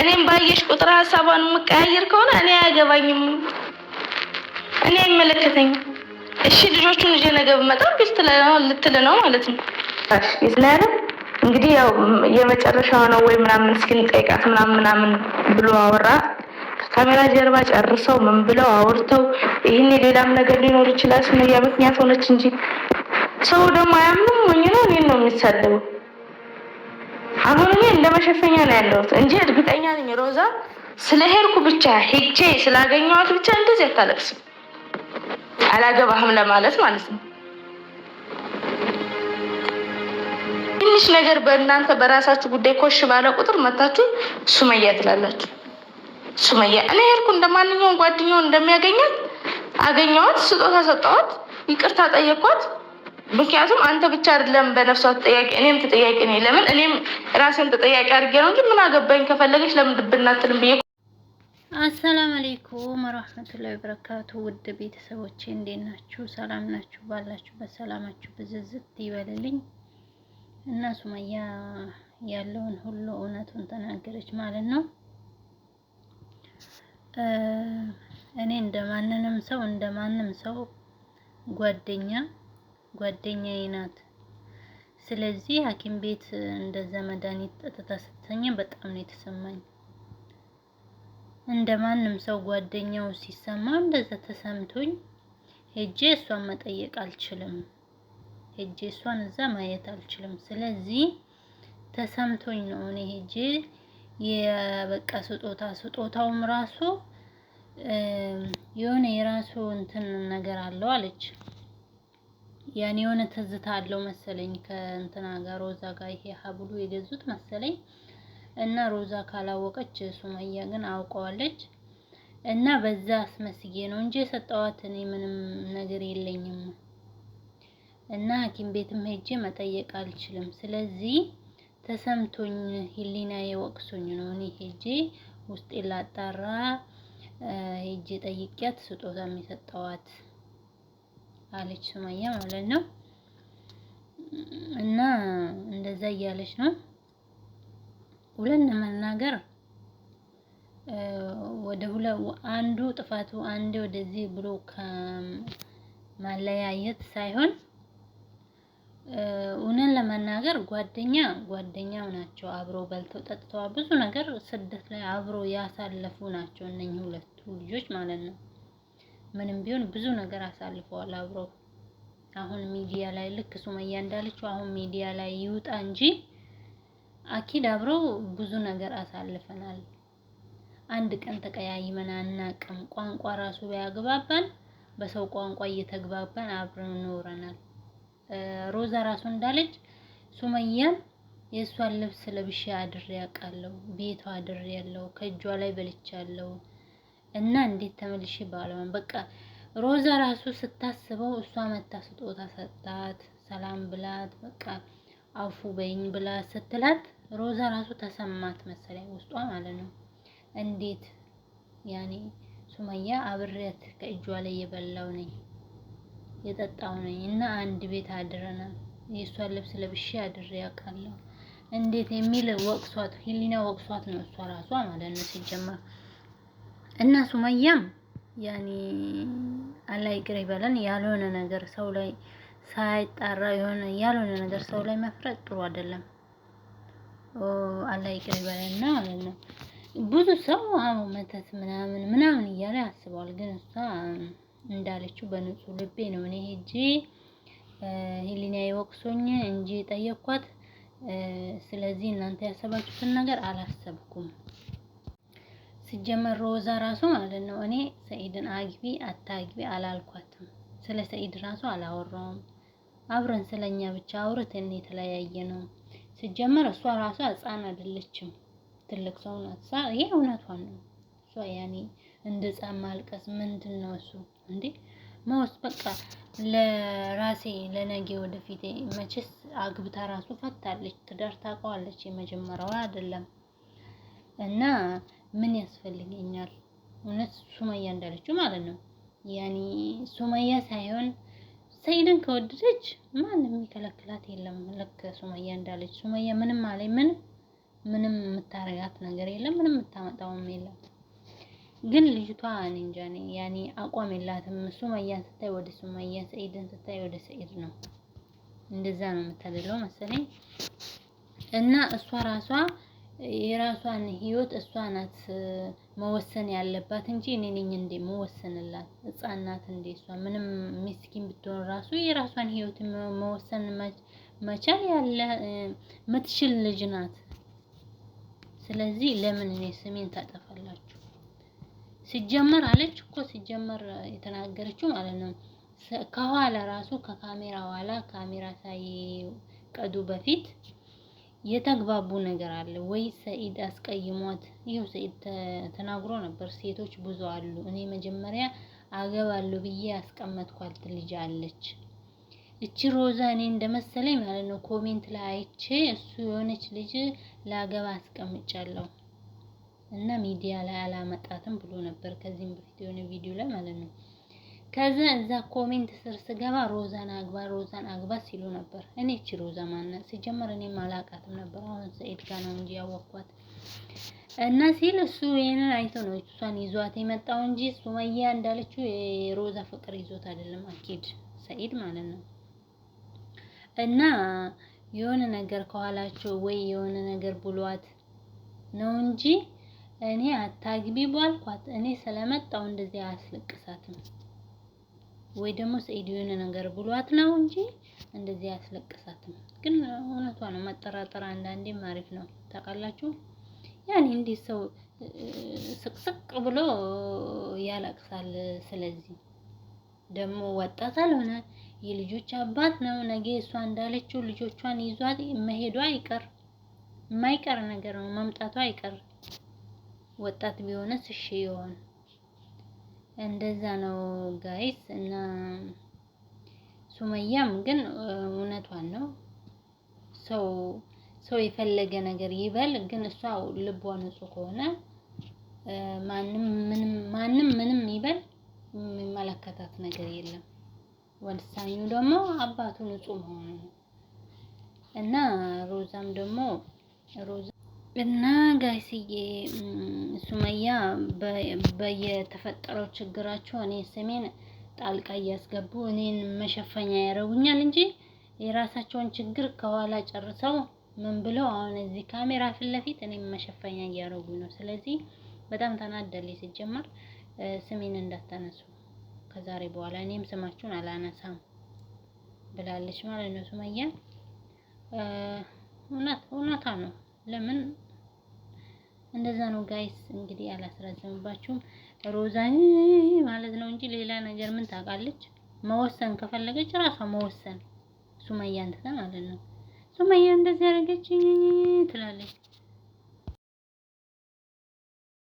እኔም ባየሽ ቁጥር ሐሳቧን መቀያየር ከሆነ እኔ አያገባኝም፣ እኔ አይመለከተኝም። እሺ ልጆቹን ልጅ ነገ በመጣ ልትል ነው ማለት ነው። ይስላል እንግዲህ ያው የመጨረሻው ነው ወይ ምናምን እስኪ ጠይቃት ምናምን ብሎ አወራ። ካሜራ ጀርባ ጨርሰው ምን ብለው አውርተው ይሄን ሌላም ነገር ሊኖር ይችላል። ሱመያ ምክንያት ሆነች እንጂ ሰው ደግሞ አያምንም። ሞኝ ነው እኔን ነው የሚሳደበው። አሁን እኔ እንደመሸፈኛ ነው ያለሁት እንጂ እርግጠኛ ነኝ ሮዛ ስለሄድኩ ብቻ ሄጄ ስላገኘኋት ብቻ እንደዚህ አታለቅስም። አላገባህም ለማለት ማለት ነው። ትንሽ ነገር በእናንተ በራሳችሁ ጉዳይ ኮሽ ባለ ቁጥር መታችሁ ሱመያ ትላላችሁ። ሱመያ እኔ ሄድኩ እንደማንኛውም ጓደኛው እንደሚያገኛት አገኘኋት፣ ስጦታ ሰጠኋት፣ ይቅርታ ጠየቅኳት። ምክንያቱም አንተ ብቻ አይደለም በነፍሷ ተጠያቂ፣ እኔም ተጠያቂ ነኝ። ለምን እኔም ራሴን ተጠያቂ አድርጌ ነው እንጂ ምን አገባኝ ከፈለገች ለምን ድብናትልም ብዬ። አሰላሙ አለይኩም ወራህመቱላሂ ወበረካቱ። ውድ ቤተሰቦቼ እንዴት ናችሁ? ሰላም ናችሁ? ባላችሁ በሰላማችሁ ብዝዝት ይበልልኝ እና ሱመያ ያለውን ሁሉ እውነቱን ተናገረች ማለት ነው። እኔ እንደማንም ሰው ጓደኛዬ ናት። ስለዚህ ሐኪም ቤት እንደዛ መድኃኒት ጠጥታ ስትተኛ በጣም ነው የተሰማኝ። እንደማንም ሰው ጓደኛው ሲሰማ እንደዛ ተሰምቶኝ ሄጄ እሷን መጠየቅ አልችልም። ሄጄ እሷን እዛ ማየት አልችልም። ስለዚህ ተሰምቶኝ ነው እኔ ሄጄ የበቃ ስጦታውም ራሱ የሆነ የራሱ እንትን ነገር አለው አለች። ያኔ የሆነ ትዝታ አለው መሰለኝ ከእንትና ጋር ሮዛ ጋር ይሄ ሀብሉ የገዙት መሰለኝ። እና ሮዛ ካላወቀች ሱመያ ግን አውቀዋለች። እና በዛ አስመስዬ ነው እንጂ የሰጠዋት እኔ ምንም ነገር የለኝም። እና ሐኪም ቤትም ሄጄ መጠየቅ አልችልም። ስለዚህ ተሰምቶኝ ህሊናዬ ወቅሶኝ ነው እኔ ሄጄ ውስጤ ላጣራ ሄጄ ጠይቂያት ስጦታ የሰጠዋት አለች ሱመያ ማለት ነው። እና እንደዛ እያለች ነው ሁለን መናገር አንዱ ጥፋቱ አንዴ ወደዚህ ብሎ ከማለያየት ሳይሆን እውነን ለመናገር ጓደኛው ናቸው። አብረው በልተው ጠጥተው ብዙ ነገር ስደት ላይ አብረው ያሳለፉ ናቸው እነኚህ ሁለቱ ልጆች ማለት ነው። ምንም ቢሆን ብዙ ነገር አሳልፈዋል አብረው። አሁን ሚዲያ ላይ ልክ ሱመያ እንዳለችው አሁን ሚዲያ ላይ ይውጣ እንጂ አኪድ አብረው ብዙ ነገር አሳልፈናል። አንድ ቀን ተቀያይመን አናቅም። ቋንቋ ራሱ ቢያግባባን በሰው ቋንቋ እየተግባባን አብረን ኖረናል። ሮዛ ራሱ እንዳለች ሱመያን የእሷን ልብስ ለብሼ አድሬ ያውቃለሁ፣ ቤቷ አድሬ ያለው ከእጇ ላይ በልቻለሁ እና እንዴት ተመልሼ ባለውን በቃ ሮዛ ራሱ ስታስበው እሷ መታ ስጦታ ሰጣት፣ ሰላም ብላት፣ በቃ አፉ በይኝ ብላ ስትላት ሮዛ ራሱ ተሰማት መሰለኝ ውስጧ ማለት ነው። እንዴት ያኔ ሱመያ አብሬያት ከእጇ ላይ የበላው ነኝ የጠጣው ነኝ እና አንድ ቤት አድረናል፣ የእሷን ልብስ ለብሼ አድሬ ያውቃለሁ እንዴት የሚል ወቅሷት ህሊና ወቅሷት ነው እሷ ራሷ ማለት ነው ሲጀመር። እና ሱመያም ያኔ አላህ ይቅር ይበለን። ያልሆነ ነገር ሰው ላይ ሳይጣራ የሆነ ያልሆነ ነገር ሰው ላይ መፍረድ ጥሩ አይደለም። አላህ ይቅር ይበለንና ማለት ነው። ብዙ ሰው መተት ምናምን እያለ ያስባል። ግን እሷ እንዳለችው በንጹህ ልቤ ነው እኔ ሄጄ ህሊናዬ ወቅሶኝ እንጂ ጠየቅኳት። ስለዚህ እናንተ ያሰባችሁትን ነገር አላሰብኩም። ሲጀመር ሮዛ ራሱ ማለት ነው እኔ ሰኢድን አግቢ አታግቢ አላልኳትም። ስለ ሰኢድ ራሱ አላወራውም። አብረን ስለኛ ብቻ አውርተን የተለያየ ነው። ሲጀመር እሷ ራሱ ህፃን አይደለችም፣ ትልቅ ሰው ናት። ይሄ እውነቷን ነው። እሷ ያኔ እንደ ህፃን ማልቀስ ምንድነው እሱ እንዴ? ማውስ በቃ ለራሴ ለነገ ወደፊት መቼስ አግብታ ራሱ ፈታለች፣ ትዳር ታውቀዋለች። የመጀመሪያው አይደለም እና ምን ያስፈልገኛል? እውነት ሱመያ እንዳለችው ማለት ነው። ያኔ ሱመያ ሳይሆን ሰኢድን ከወደደች ማንም የሚከለክላት የለም። ልክ ሱመያ እንዳለች ሱመያ ምንም አለኝ ምንም ምንም የምታረጋት ነገር የለም፣ ምንም የምታመጣውም የለም። ግን ልጅቷ እኔ እንጃ ያኔ አቋም የላትም። ሱመያን ስታይ ወደ ሱመያ፣ ሰኢድን ስታይ ወደ ሰኢድ ነው። እንደዛ ነው የምታደለው መሰለኝ። እና እሷ ራሷ የራሷን ህይወት እሷ ናት መወሰን ያለባት እንጂ እኔ ነኝ እንዴ መወሰንላት? ህፃን ናት እንዴ እሷ? ምንም ምስኪን ብትሆን ራሱ የራሷን ህይወት መወሰን መቻል ያለ ምትችል ልጅ ናት። ስለዚህ ለምን እኔ ስሜን ታጠፋላችሁ? ሲጀመር አለች እኮ ሲጀመር የተናገረችው ማለት ነው ከኋላ ራሱ ከካሜራ ኋላ ካሜራ ሳይቀዱ በፊት የተግባቡ ነገር አለ ወይ? ሰኢድ አስቀይሟት? ይኸው ሰኢድ ተናግሮ ነበር። ሴቶች ብዙ አሉ፣ እኔ መጀመሪያ አገባለሁ ብዬ ያስቀመጥኳት ልጅ አለች። እቺ ሮዛ እኔ እንደመሰለኝ ማለት ነው ኮሜንት ላይ አይቼ እሱ የሆነች ልጅ ላገባ አስቀምጫለሁ እና ሚዲያ ላይ አላመጣትም ብሎ ነበር ከዚህም በፊት የሆነ ቪዲዮ ላይ ማለት ነው። ከዛ እዛ ኮሜንት ስር ስገባ ሮዛን አግባ ሲሉ ነበር። እኔ እቺ ሮዛ ማናት ሲጀመር እኔም አላውቃትም ነበር። አሁን ሰኢድ ጋር ነው እንጂ ያወቅኳት እና ሲል እሱ ይሄንን አይቶ ነው እሷን ይዟት የመጣው እንጂ ሱመያ እንዳለችው የሮዛ ፍቅር ይዞት አይደለም አኪድ ሰኢድ ማለት ነው። እና የሆነ ነገር ከኋላቸው ወይ የሆነ ነገር ብሏት ነው እንጂ እኔ አታግቢ ባልኳት እኔ ስለመጣው እንደዚህ አያስለቅሳትም። ወይ ደግሞ ሰኢድ የሆነ ነገር ብሏት ነው እንጂ እንደዚህ አያስለቅሳትም። ግን እውነቷ ነው፣ መጠራጠር አንዳንዴም አሪፍ ነው ታውቃላችሁ። ያኔ እንዲህ ሰው ስቅስቅ ብሎ ያለቅሳል። ስለዚህ ደግሞ ወጣት አልሆነ የልጆች አባት ነው። ነገ እሷ እንዳለችው ልጆቿን ይዟት መሄዷ አይቀር፣ የማይቀር ነገር ነው፣ መምጣቷ አይቀር። ወጣት ቢሆንስ እሺ ይሆን? እንደዛ ነው ጋይስ። እና ሱመያም ግን እውነቷን ነው። ሰው የፈለገ ነገር ይበል፣ ግን እሷ ልቧ ንጹህ ከሆነ ማንም ምንም ይበል የሚመለከታት ነገር የለም። ወሳኙ ደግሞ አባቱ ንጹህ መሆኑ ነው። እና ሮዛም ደግሞ እና ጋይስዬ ሱመያ በየተፈጠረው ችግራቸው እኔ ስሜን ጣልቃ እያስገቡ እኔን መሸፈኛ ያደርጉኛል እንጂ የራሳቸውን ችግር ከኋላ ጨርሰው ምን ብለው አሁን እዚህ ካሜራ ፊት ለፊት እኔን መሸፈኛ እያደረጉኝ ነው። ስለዚህ በጣም ተናደለኝ። ሲጀመር ስሜን እንዳታነሱ ከዛሬ በኋላ እኔም ስማችሁን አላነሳም ብላለች ማለት ነው ሱመያ። እውነታ ነው። ለምን እንደዛ ነው ጋይስ። እንግዲህ አላስረዘምባችሁም። ሮዛን ማለት ነው እንጂ ሌላ ነገር ምን ታውቃለች? መወሰን ከፈለገች ራሷ መወሰን ሱመያ እንትን ማለት ነው። ሱመያ እንደዚህ ያደረገች ትላለች።